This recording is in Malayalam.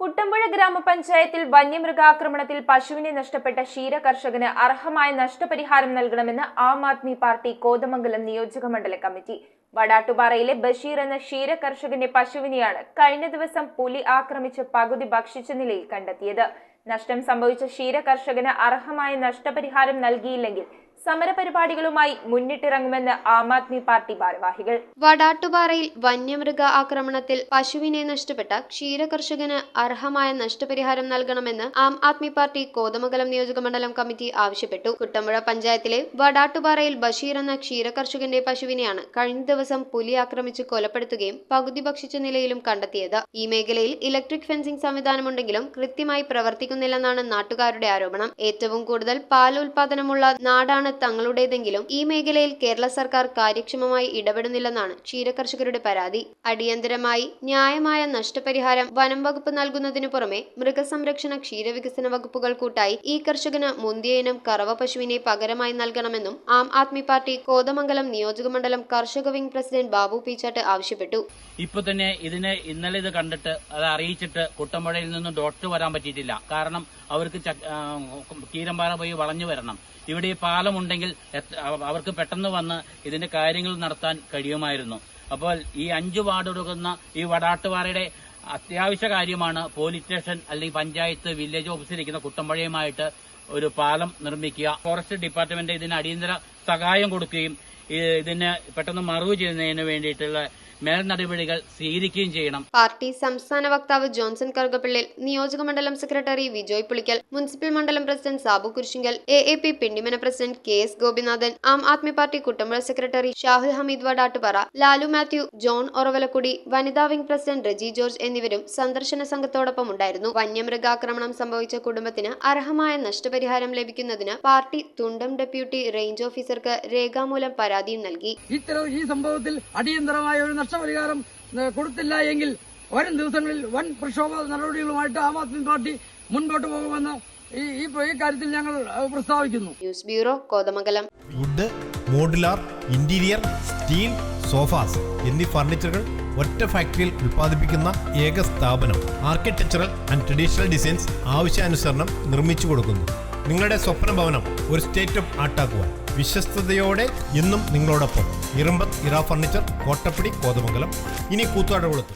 കുട്ടമ്പുഴ ഗ്രാമപഞ്ചായത്തിൽ വന്യമൃഗാക്രമണത്തിൽ പശുവിനെ നഷ്ടപ്പെട്ട ക്ഷീരകർഷകന് അർഹമായ നഷ്ടപരിഹാരം നൽകണമെന്ന് ആം ആദ്മി പാർട്ടി കോതമംഗലം നിയോജകമണ്ഡല കമ്മിറ്റി. വടാട്ടുപാറയിലെ ബഷീർ എന്ന ക്ഷീരകർഷകന്റെ പശുവിനെയാണ് കഴിഞ്ഞ ദിവസം പുലി ആക്രമിച്ച് പകുതി ഭക്ഷിച്ച നിലയിൽ കണ്ടെത്തിയത്. നഷ്ടം സംഭവിച്ച ക്ഷീരകർഷകന് അർഹമായ നഷ്ടപരിഹാരം നൽകിയില്ലെങ്കിൽ സമരപരിപാടികളുമായി മുന്നിട്ടിറങ്ങുമെന്ന് ആം ആദ്മി പാർട്ടി ഭാരവാഹികൾ. വടാട്ടുപാറയിൽ വന്യമൃഗ ആക്രമണത്തിൽ പശുവിനെ നഷ്ടപ്പെട്ട ക്ഷീരകർഷകന് അർഹമായ നഷ്ടപരിഹാരം നൽകണമെന്ന് ആം ആദ്മി പാർട്ടി കോതമംഗലം നിയോജകമണ്ഡലം കമ്മിറ്റി ആവശ്യപ്പെട്ടു. കുട്ടമ്പുഴ പഞ്ചായത്തിലെ വടാട്ടുപാറയിൽ ബഷീർ എന്ന ക്ഷീരകർഷകന്റെ പശുവിനെയാണ് കഴിഞ്ഞ ദിവസം പുലി ആക്രമിച്ച് കൊലപ്പെടുത്തുകയും പകുതി ഭക്ഷിച്ച നിലയിലും കണ്ടെത്തിയത്. ഈ മേഖലയിൽ ഇലക്ട്രിക് ഫെൻസിംഗ് സംവിധാനമുണ്ടെങ്കിലും കൃത്യമായി പ്രവർത്തിക്കുന്നില്ലെന്നാണ് നാട്ടുകാരുടെ ആരോപണം. ഏറ്റവും കൂടുതൽ പാൽ ഉൽപാദനമുള്ള നാടാണ് തങ്ങളുടേതെങ്കിലും ഈ മേഖലയിൽ കേരള സർക്കാർ കാര്യക്ഷമമായി ഇടപെടുന്നില്ലെന്നാണ് ക്ഷീരകർഷകരുടെ പരാതി. അടിയന്തരമായി ന്യായമായ നഷ്ടപരിഹാരം വനം വകുപ്പ് നൽകുന്നതിനു പുറമെ മൃഗസംരക്ഷണ ക്ഷീരവികസന വകുപ്പുകൾ കൂട്ടായി ഈ കർഷകന് മുന്തിയ ഇനം കറവ പശുവിനെ പകരമായി നൽകണമെന്നും ആം ആദ്മി പാർട്ടി കോതമംഗലം നിയോജകമണ്ഡലം കർഷക വിംഗ് പ്രസിഡന്റ് ബാബു പീച്ചാട്ട് ആവശ്യപ്പെട്ടു. ഇപ്പൊ തന്നെ ഇന്നലെ ഇത് കണ്ടിട്ട് അത് അറിയിച്ചിട്ട് കുട്ടമ്പുഴയിൽ നിന്നും ഡോക്ടർ വരാൻ പറ്റിയിട്ടില്ല. കാരണം അവർക്ക് കീരമ്പാറ പോയി വളഞ്ഞു വരണം. ഇവിടെ ഈ പാലമുണ്ടെങ്കിൽ അവർക്ക് പെട്ടെന്ന് വന്ന് ഇതിന്റെ കാര്യങ്ങൾ നടത്താൻ കഴിയുമായിരുന്നു. അപ്പോൾ ഈ 5 വാർഡ് കൊടുക്കുന്ന ഈ വടാട്ടുപാറയുടെ അത്യാവശ്യ കാര്യമാണ് പോലീസ് സ്റ്റേഷൻ അല്ലെങ്കിൽ പഞ്ചായത്ത് വില്ലേജ് ഓഫീസിലിരിക്കുന്ന കുട്ടമ്പുഴയുമായിട്ട് ഒരു പാലം നിർമ്മിക്കുക. ഫോറസ്റ്റ് ഡിപ്പാർട്ട്മെന്റ് ഇതിന് അടിയന്തര സഹായം കൊടുക്കുകയും ഇതിന് പെട്ടെന്ന് മറവ് ചെയ്യുന്നതിന് വേണ്ടിയിട്ടുള്ള മേൽ നടപടികൾ സ്വീകരിക്കുകയും ചെയ്യണം. പാർട്ടി സംസ്ഥാന വക്താവ് ജോൺസൺ കറുകപ്പള്ളിൽ, നിയോജക മണ്ഡലം സെക്രട്ടറി വിജോയ് പുളിക്കൽ, മുനിസിപ്പൽ മണ്ഡലം president Sabu Kurisinkal, AAP Pindimana president KS Gopinathan, Aam Aadmi Party Kuttampuzha secretary Shahul Hameed Vadattupara, Lalu Mathew, John Oravalakkudi, വനിതാ വിംഗ് പ്രസിഡന്റ് റെജി ജോർജ് എന്നിവരും സന്ദർശന സംഘത്തോടൊപ്പം ഉണ്ടായിരുന്നു. വന്യമൃഗാക്രമണം സംഭവിച്ച കുടുംബത്തിന് അർഹമായ നഷ്ടപരിഹാരം ലഭിക്കുന്നതിന് പാർട്ടി തുണ്ടം ഡെപ്യൂട്ടി റേഞ്ച് ഓഫീസർക്ക് രേഖാമൂലം പരാതിയും നൽകി. ഈ സംഭവത്തിൽ അടിയന്തരമായ ഒരു നഷ്ടപരിഹാരം കൊടുത്തില്ല എങ്കിൽ വരും ദിവസങ്ങളിൽ വൻ പ്രക്ഷോഭ നടപടികളുമായിട്ട് ആം ആദ്മി പാർട്ടി മുൻപോട്ട് പോകുമെന്ന് ഈ കാര്യത്തിൽ ഞങ്ങൾ പ്രസ്താവിക്കുന്നു. News bureau, Kothamangalam. Wood, modular, interior, steel, sofas എന്നീ ഫർണിച്ചറുകൾ ഒറ്റ ഫാക്ടറിയിൽ ഉൽപ്പാദിപ്പിക്കുന്ന ഏക സ്ഥാപനം. ആർക്കിടെക്ചറൽ ആൻഡ് ട്രഡീഷണൽ ഡിസൈൻസ് ആവശ്യാനുസരണം നിർമ്മിച്ചു കൊടുക്കുന്നു. നിങ്ങളുടെ സ്വപ്ന ഭവനം ഒരു സ്റ്റേറ്റ് ഓഫ് ആർട്ടാക്കുവാൻ വിശ്വസ്തയോടെ എന്നും നിങ്ങളോടൊപ്പം. ഇറമ്പത്ത് ഇറ ഫർണിച്ചർ, കോട്ടപ്പടി, കോതമംഗലം. ഇനി കൂത്തുവാടകുളത്ത്.